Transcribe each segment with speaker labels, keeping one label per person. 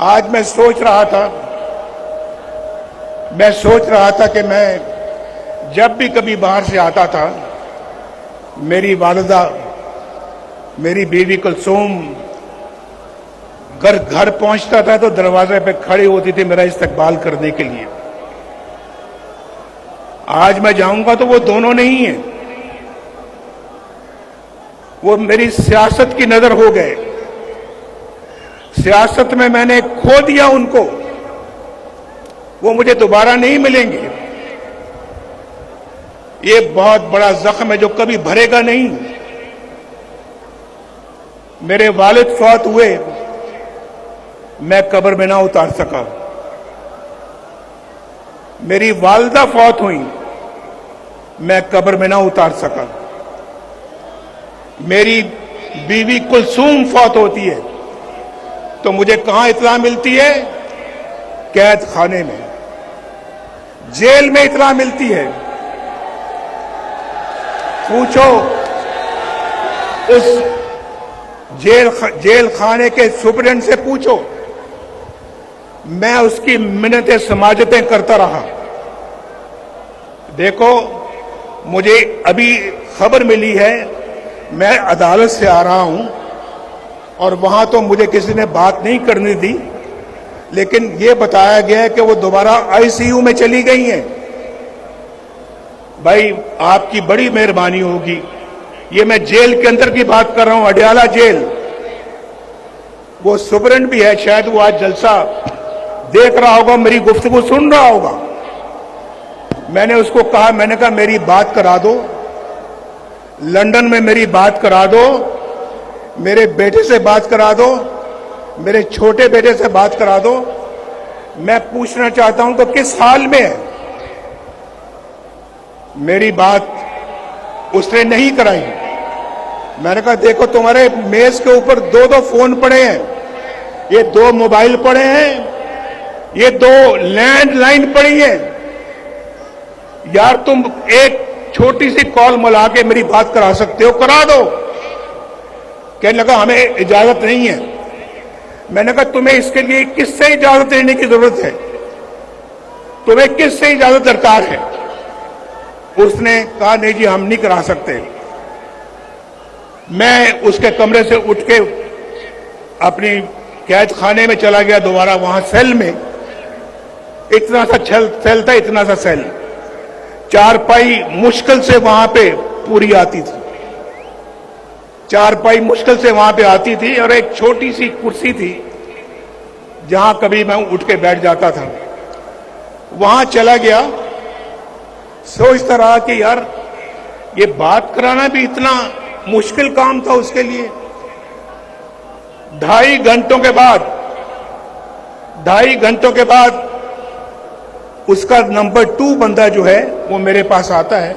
Speaker 1: आज मैं सोच रहा था कि मैं जब भी कभी बाहर से आता था, मेरी वालिदा, मेरी बीवी कुलसूम घर पहुंचता था तो दरवाजे पे खड़ी होती थी मेरा इस्तकबाल करने के लिए। आज मैं जाऊंगा तो वो दोनों नहीं है, वो मेरी सियासत की नजर हो गए। सियासत में मैंने खो दिया उनको, वो मुझे दोबारा नहीं मिलेंगे। ये बहुत बड़ा जख्म है जो कभी भरेगा नहीं। मेरे वालिद फौत हुए, मैं कब्र में ना उतार सका। मेरी वालिदा फौत हुई, मैं कब्र में ना उतार सका। मेरी बीवी कुलसूम फौत होती है तो मुझे कहां इत्तला मिलती है? कैद खाने में, जेल में इत्तला मिलती है। पूछो उस जेल खाने के सुपरिटेंडेंट से पूछो, मैं उसकी मिन्नतें समाजतें करता रहा। देखो, मुझे अभी खबर मिली है, मैं अदालत से आ रहा हूं और वहां तो मुझे किसी ने बात नहीं करने दी, लेकिन यह बताया गया है कि वो दोबारा आईसीयू में चली गई हैं। भाई, आपकी बड़ी मेहरबानी होगी। ये मैं जेल के अंदर की बात कर रहा हूं, अडयाला जेल। वो सुपरिटेंडेंट भी है, शायद वो आज जलसा देख रहा होगा, मेरी गुफ्तगू सुन रहा होगा। मैंने उसको कहा, मैंने कहा मेरी बात करा दो, लंदन में मेरी बात करा दो, मेरे बेटे से बात करा दो, मेरे छोटे बेटे से बात करा दो। मैं पूछना चाहता हूं तो किस हाल में है? मेरी बात उसने नहीं कराई। मैंने कहा देखो, तुम्हारे मेज के ऊपर दो दो फोन पड़े हैं, ये दो मोबाइल पड़े हैं, ये दो लैंडलाइन पड़ी है। यार, तुम एक छोटी सी कॉल मिला के मेरी बात करा सकते हो, करा दो। कहने लगा हमें इजाजत नहीं है। मैंने कहा तुम्हें इसके लिए किससे इजाजत लेने की जरूरत है? तुम्हें किससे इजाजत दरकार है? उसने कहा नहीं जी, हम नहीं करा सकते। मैं उसके कमरे से उठ के अपनी कैद खाने में चला गया दोबारा, वहां सेल में। इतना सा सेल था, इतना सा सेल, चारपाई मुश्किल से वहां पे पूरी आती थी, चारपाई मुश्किल से वहां पे आती थी, और एक छोटी सी कुर्सी थी जहां कभी मैं उठ के बैठ जाता था। वहां चला गया, सोचता रहा कि यार, ये बात कराना भी इतना मुश्किल काम था उसके लिए। 2.5 घंटों के बाद उसका नंबर 2 बंदा जो है वो मेरे पास आता है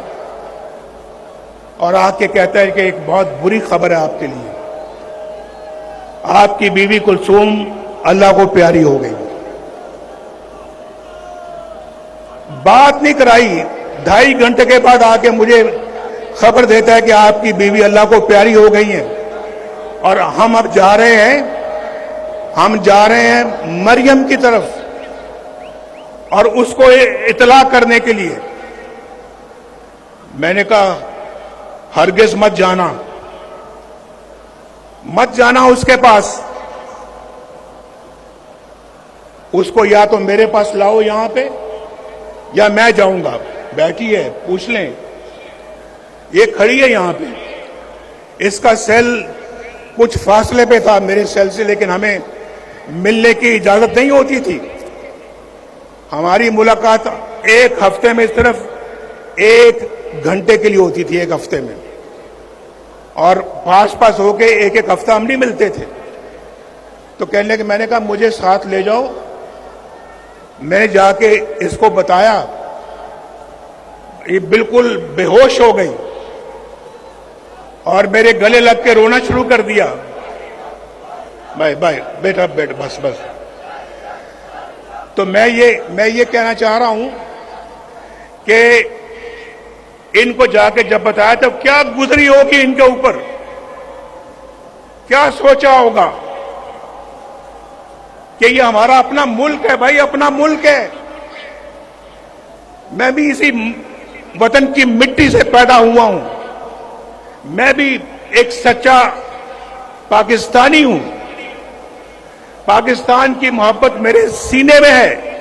Speaker 1: और आके कहता है कि एक बहुत बुरी खबर है आपके लिए, आपकी बीवी कुलसूम अल्लाह को प्यारी हो गई। बात नहीं कराई, 2.5 घंटे के बाद आके मुझे खबर देता है कि आपकी बीवी अल्लाह को प्यारी हो गई है और हम अब जा रहे हैं मरियम की तरफ और उसको इतला करने के लिए। मैंने कहा हरगिज मत जाना उसके पास। उसको या तो मेरे पास लाओ यहां पे, या मैं जाऊंगा। बैठी है, पूछ लें। ये खड़ी है यहां पे, इसका सेल कुछ फासले पे था मेरे सेल से, लेकिन हमें मिलने की इजाजत नहीं होती थी। हमारी मुलाकात एक हफ्ते में सिर्फ 1 घंटे के लिए होती थी, 1 हफ्ते में, और पास होके एक हफ्ता हम नहीं मिलते थे। तो कहने लगे, मैंने कहा मुझे साथ ले जाओ। मैंने जाके इसको बताया, ये बिल्कुल बेहोश हो गई और मेरे गले लग के रोना शुरू कर दिया। भाई बेटा बस। तो मैं ये कहना चाह रहा हूं कि इनको जाके जब बताया तो क्या गुजरी होगी इनके ऊपर, क्या सोचा होगा कि ये हमारा अपना मुल्क है। भाई अपना मुल्क है। मैं भी इसी वतन की मिट्टी से पैदा हुआ हूं। मैं भी एक सच्चा पाकिस्तानी हूं। पाकिस्तान की मोहब्बत मेरे सीने में है।